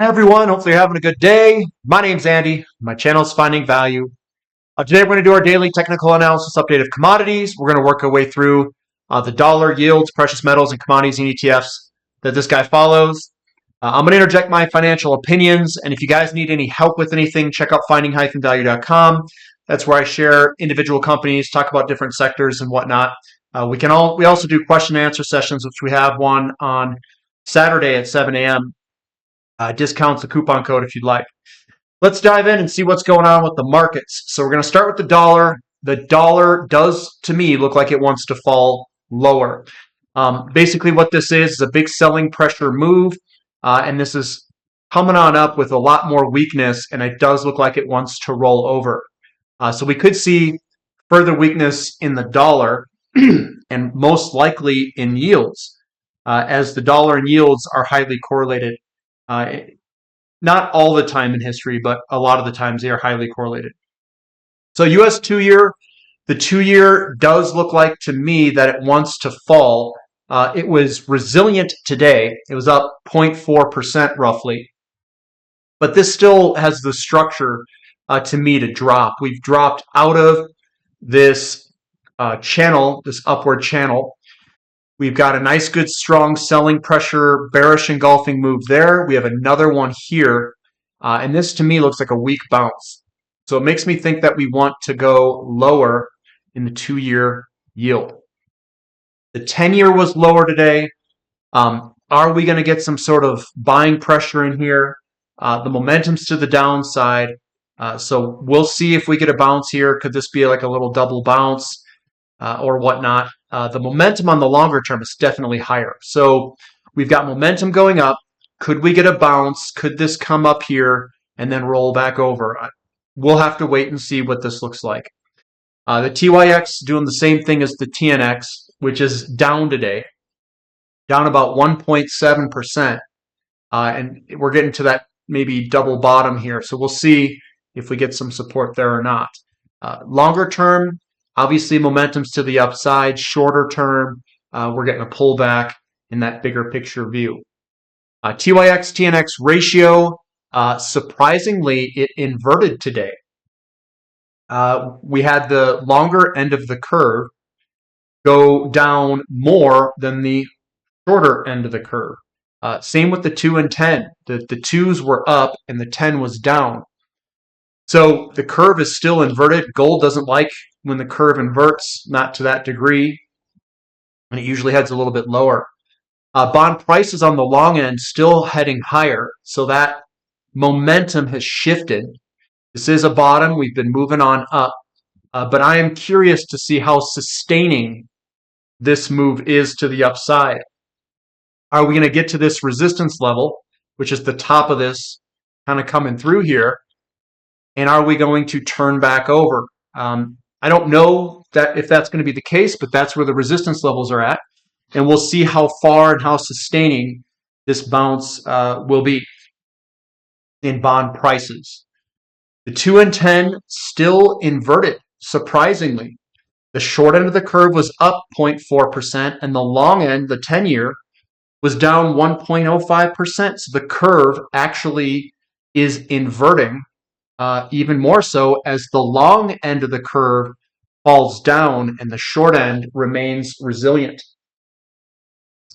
Hi everyone, hopefully you're having a good day. My name's Andy. My channel is Finding Value. Today we're going to do our daily technical analysis update of commodities. We're going to work our way through the dollar yields, precious metals, and commodities and ETFs that this guy follows. I'm going to interject my financial opinions, and if you guys need any help with anything, check out finding-value.com. That's where I share individual companies, talk about different sectors and whatnot. We also do question and answer sessions, which we have one on Saturday at 7 a.m. Discounts, the coupon code if you'd like. Let's dive in and see what's going on with the markets. So we're going to start with the dollar. The dollar does, to me, look like it wants to fall lower. Basically what this is a big selling pressure move, and this is coming on up with a lot more weakness, and it does look like it wants to roll over. So we could see further weakness in the dollar and most likely in yields, as the dollar and yields are highly correlated. Not all the time in history, but a lot of the times they are highly correlated. So US 2-year, the 2-year does look like to me that it wants to fall. It was resilient today. It was up 0.4% roughly. But this still has the structure to me to drop. We've dropped out of this channel, this upward channel. We've got a nice, good, strong selling pressure, bearish engulfing move there. We have another one here. And this, to me, looks like a weak bounce. So it makes me think that we want to go lower in the 2-year yield. The 10-year was lower today. Are we going to get some sort of buying pressure in here? The momentum's to the downside. So we'll see if we get a bounce here. Could this be like a little double bounce or whatnot? The momentum on the longer term is definitely higher. So we've got momentum going up. Could we get a bounce? Could this come up here and then roll back over? We'll have to wait and see what this looks like. The TYX doing the same thing as the TNX, which is down today, down about 1.7%. And we're getting to that maybe double bottom here. So we'll see if we get some support there or not. Longer term, obviously, momentum's to the upside. Shorter term, we're getting a pullback in that bigger picture view. TYX TNX ratio, surprisingly, it inverted today. We had the longer end of the curve go down more than the shorter end of the curve. Same with the 2 and 10. The 2s were up and the 10 was down. So the curve is still inverted. Gold doesn't like when the curve inverts, not to that degree, and it usually heads a little bit lower. Bond prices on the long end still heading higher, so that momentum has shifted. This is a bottom. We've been moving on up, but I am curious to see how sustaining this move is to the upside. Are we going to get to this resistance level, which is the top of this, kind of coming through here, and are we going to turn back over? I don't know that if that's going to be the case, but that's where the resistance levels are at. And we'll see how far and how sustaining this bounce will be in bond prices. The 2 and 10 still inverted, surprisingly. The short end of the curve was up 0.4%, and the long end, the 10-year, was down 1.05%. So the curve actually is inverting. Even more so as the long end of the curve falls down and the short end remains resilient,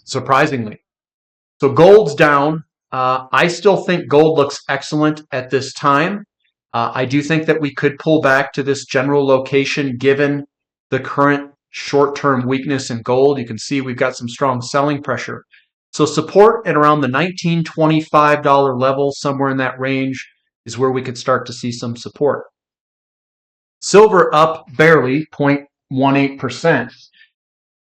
surprisingly. So gold's down. I still think gold looks excellent at this time. I do think that we could pull back to this general location given the current short-term weakness in gold. You can see we've got some strong selling pressure. So support at around the $19.25 level, somewhere in that range, is where we could start to see some support. Silver up barely 0.18%.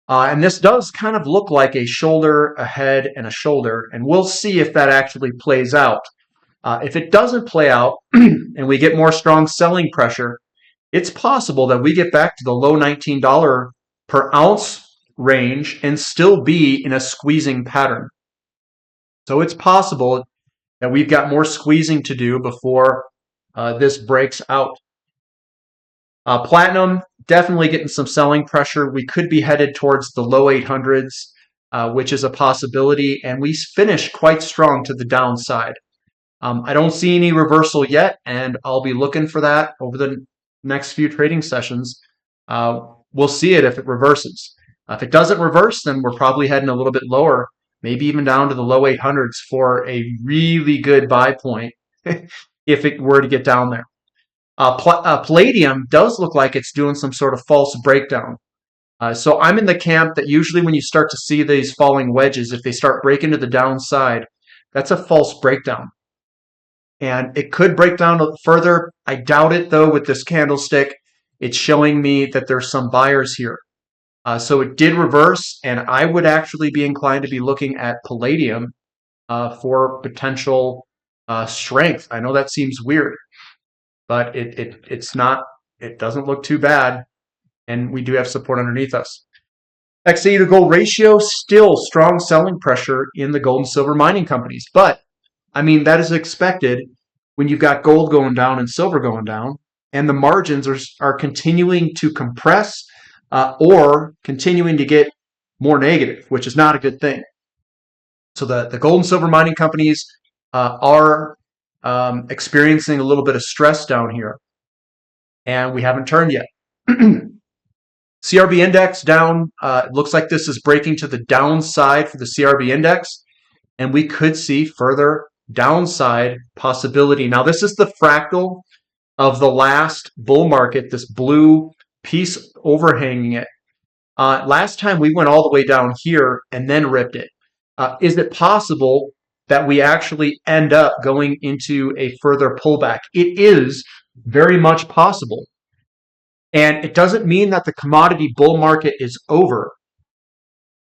And this does kind of look like a shoulder, a head, and a shoulder. And we'll see if that actually plays out. If it doesn't play out and we get more strong selling pressure, it's possible that we get back to the low $19 per ounce range and still be in a squeezing pattern. So it's possible that we've got more squeezing to do before this breaks out. Platinum, definitely getting some selling pressure. We could be headed towards the low 800s, which is a possibility, and we finished quite strong to the downside. I don't see any reversal yet, and I'll be looking for that over the next few trading sessions. We'll see it if it reverses. If it doesn't reverse, then we're probably heading a little bit lower, maybe even down to the low 800s for a really good buy point if it were to get down there. Palladium does look like it's doing some sort of false breakdown. So I'm in the camp that usually when you start to see these falling wedges, if they start breaking to the downside, that's a false breakdown. And it could break down further. I doubt it, though, with this candlestick. It's showing me that there's some buyers here. So it did reverse, and I would actually be inclined to be looking at Palladium for potential strength. I know that seems weird, but it's not. It doesn't look too bad, and we do have support underneath us. XAU to gold ratio, still strong selling pressure in the gold and silver mining companies. But, I mean, that is expected when you've got gold going down and silver going down, and the margins are continuing to compress or continuing to get more negative, which is not a good thing. So the gold and silver mining companies are experiencing a little bit of stress down here, and we haven't turned yet. CRB index down. It looks like this is breaking to the downside for the CRB index, and we could see further downside possibility. Now, this is the fractal of the last bull market, this blue piece overhanging it. Last time we went all the way down here and then ripped it. Is it possible that we actually end up going into a further pullback? It is very much possible. And it doesn't mean that the commodity bull market is over,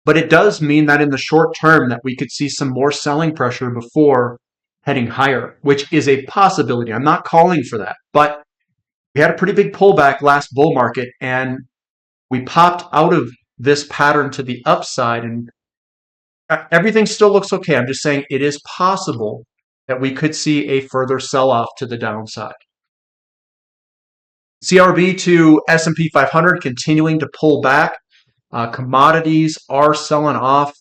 but it does mean that in the short term that we could see some more selling pressure before heading higher, which is a possibility. I'm not calling for that, but we had a pretty big pullback last bull market, and we popped out of this pattern to the upside, and everything still looks okay. I'm just saying it is possible that we could see a further sell-off to the downside. CRB to S&P 500 continuing to pull back. Commodities are selling off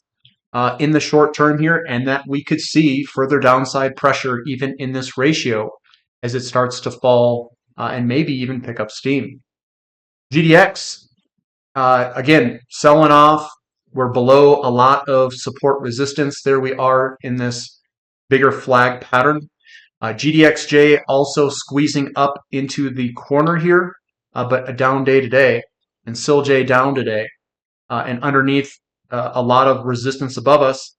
in the short term here, and that we could see further downside pressure even in this ratio as it starts to fall and maybe even pick up steam. GDX, again, selling off. We're below a lot of support resistance. There we are in this bigger flag pattern. GDXJ also squeezing up into the corner here, but a down day today. And SILJ down today. And underneath a lot of resistance above us,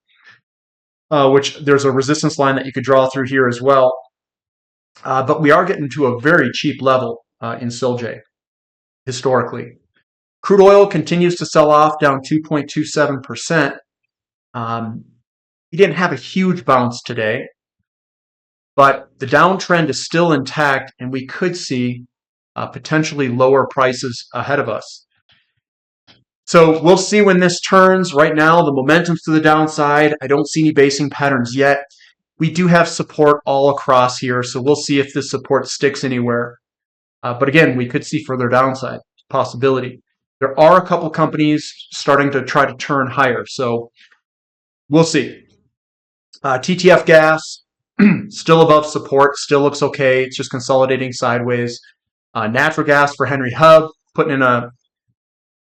which there's a resistance line that you could draw through here as well. But we are getting to a very cheap level in SILJ historically. Crude oil continues to sell off, down 2.27%. He didn't have a huge bounce today, but the downtrend is still intact, and we could see potentially lower prices ahead of us. So we'll see when this turns. Right now, the momentum's to the downside. I don't see any basing patterns yet. We do have support all across here, so we'll see if this support sticks anywhere. But again, we could see further downside possibility. There are a couple companies starting to try to turn higher, so we'll see. TTF gas, still above support, still looks okay. It's just consolidating sideways. Natural gas for Henry Hub, putting in a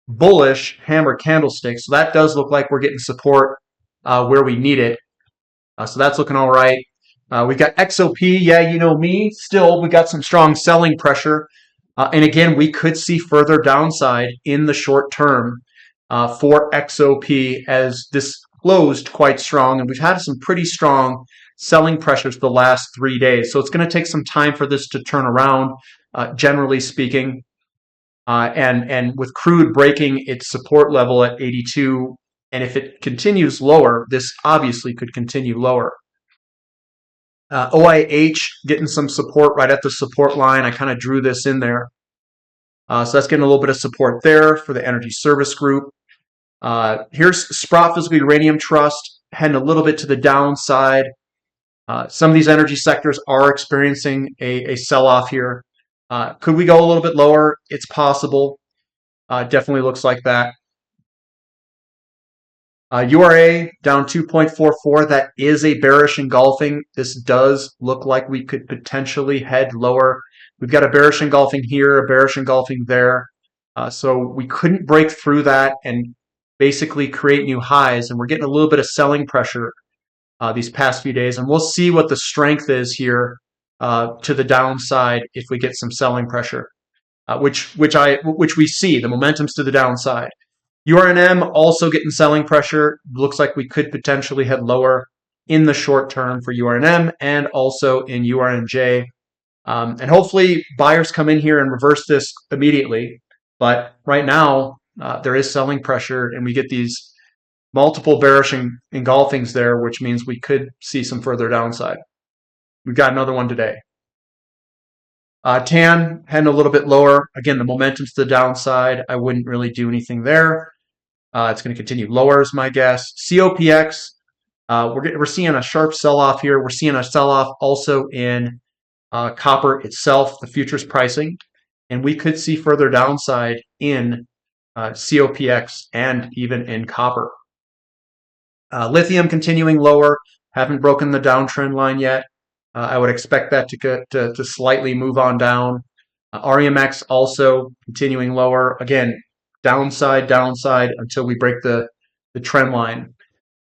bullish hammer candlestick. So that does look like we're getting support where we need it. So that's looking all right. We've got XOP. Yeah, you know me. Still, we got some strong selling pressure. And again, we could see further downside in the short term for XOP as this closed quite strong. And we've had some pretty strong selling pressures the last 3 days. So it's going to take some time for this to turn around, generally speaking. And with crude breaking its support level at 82, and if it continues lower, this obviously could continue lower. OIH getting some support right at the support line. I kind of drew this in there. So that's getting a little bit of support there for the Energy Service Group. Here's Sprott Physical Uranium Trust heading a little bit to the downside. Some of these energy sectors are experiencing a sell-off here. Could we go a little bit lower? It's possible. Definitely looks like that. URA down 2.44. That is a bearish engulfing. This does look like we could potentially head lower. We've got a bearish engulfing here, a bearish engulfing there. So we couldn't break through that and basically create new highs. And we're getting a little bit of selling pressure these past few days. And we'll see what the strength is here to the downside if we get some selling pressure, which we see. The momentum's to the downside. URNM also getting selling pressure. Looks like we could potentially head lower in the short term for URNM and also in URNJ. And hopefully buyers come in here and reverse this immediately. But right now, there is selling pressure and we get these multiple bearish engulfings there, which means we could see some further downside. We've got another one today. TAN heading a little bit lower. Again, the momentum's to the downside. I wouldn't really do anything there. It's going to continue lower is my guess. COPX, we're seeing a sharp sell-off here. We're seeing a sell-off also in copper itself, the futures pricing. And we could see further downside in COPX and even in copper. Lithium continuing lower. Haven't broken the downtrend line yet. I would expect that to slightly move on down. REMX also continuing lower. Again, downside until we break the trend line.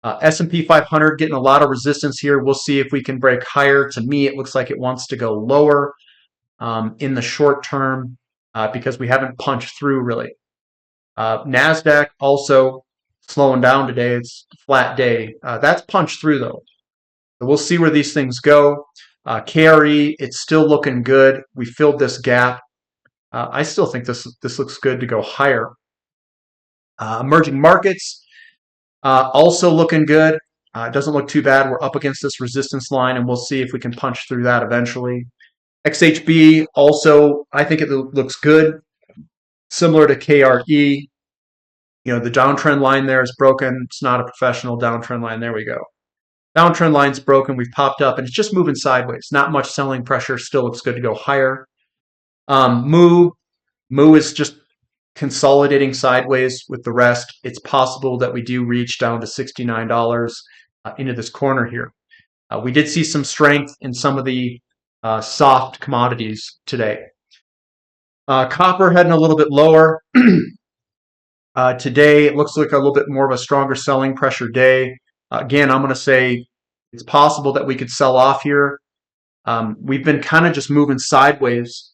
S&P 500 getting a lot of resistance here. We'll see if we can break higher. To me, it looks like it wants to go lower in the short term because we haven't punched through really. NASDAQ also slowing down today. It's a flat day. That's punched through though. So we'll see where these things go. KRE, it's still looking good. We filled this gap. I still think this looks good to go higher. Emerging markets also looking good. It doesn't look too bad. We're up against this resistance line, and we'll see if we can punch through that eventually. XHB also, I think it looks good, similar to KRE. You know, the downtrend line there is broken. It's not a professional downtrend line. There we go. Downtrend line's broken. We've popped up, and it's just moving sideways. Not much selling pressure. Still looks good to go higher. Moo is just consolidating sideways with the rest. It's possible that we do reach down to $69 into this corner here. We did see some strength in some of the soft commodities today. Copper heading a little bit lower. Today, it looks like a little bit more of a stronger selling pressure day. Again, I'm going to say it's possible that we could sell off here. We've been kind of just moving sideways,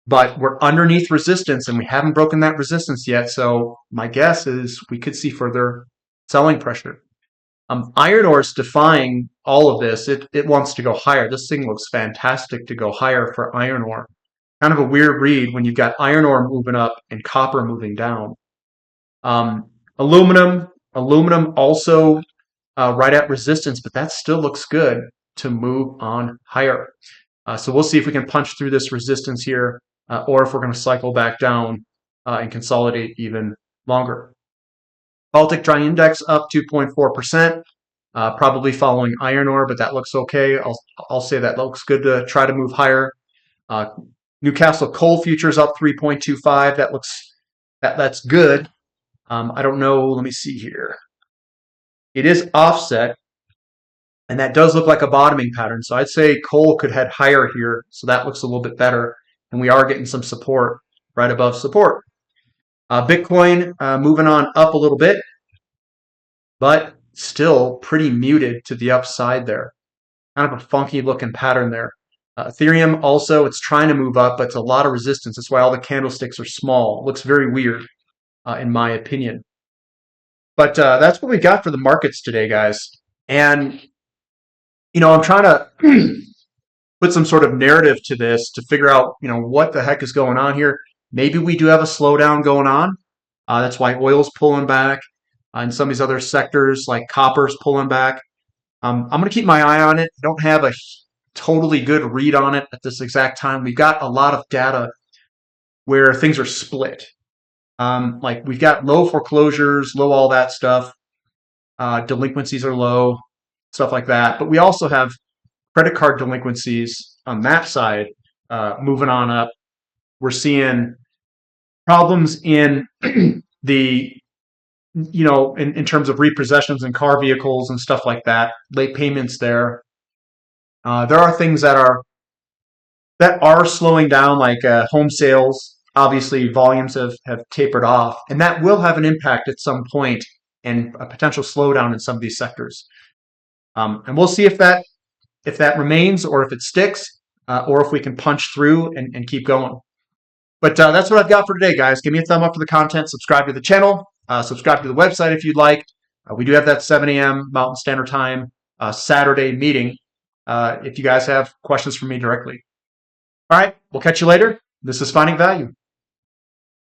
but we're underneath resistance and we haven't broken that resistance yet. So my guess is we could see further selling pressure. Iron ore is defying all of this. It wants to go higher. This thing looks fantastic to go higher for iron ore. Kind of a weird read when you've got iron ore moving up and copper moving down. Aluminum also right at resistance, but that still looks good to move on higher. So we'll see if we can punch through this resistance here, or if we're going to cycle back down and consolidate even longer. Baltic Dry Index up 2.4%, probably following iron ore, but that looks okay. I'll say that looks good to try to move higher. Newcastle Coal Futures up 3.25. That's good. I don't know. Let me see here. It is offset, and that does look like a bottoming pattern. So I'd say coal could head higher here. So that looks a little bit better, and we are getting some support right above support. Bitcoin moving on up a little bit, but still pretty muted to the upside there. Kind of a funky looking pattern there. Ethereum also, it's trying to move up, but it's a lot of resistance. That's why all the candlesticks are small. It looks very weird, in my opinion. But that's what we got for the markets today, guys. And, you know, I'm trying to put some sort of narrative to this to figure out, you know, what the heck is going on here. Maybe we do have a slowdown going on. That's why oil's pulling back. And some of these other sectors like copper's pulling back. I'm going to keep my eye on it. I don't have a totally good read on it at this exact time. We've got a lot of data where things are split. Like we've got low foreclosures, low all that stuff. Delinquencies are low, stuff like that. But we also have credit card delinquencies on that side moving on up. We're seeing problems in the in terms of repossessions and car vehicles and stuff like that, late payments there. There are things that are slowing down, like home sales. Obviously, volumes have tapered off, and that will have an impact at some point and a potential slowdown in some of these sectors. And we'll see if that remains or if it sticks, or if we can punch through and keep going. But that's what I've got for today, guys. Give me a thumb up for the content. Subscribe to the channel. Subscribe to the website if you'd like. We do have that 7 a.m. Mountain Standard Time Saturday meeting if you guys have questions for me directly. All right, we'll catch you later. This is Finding Value.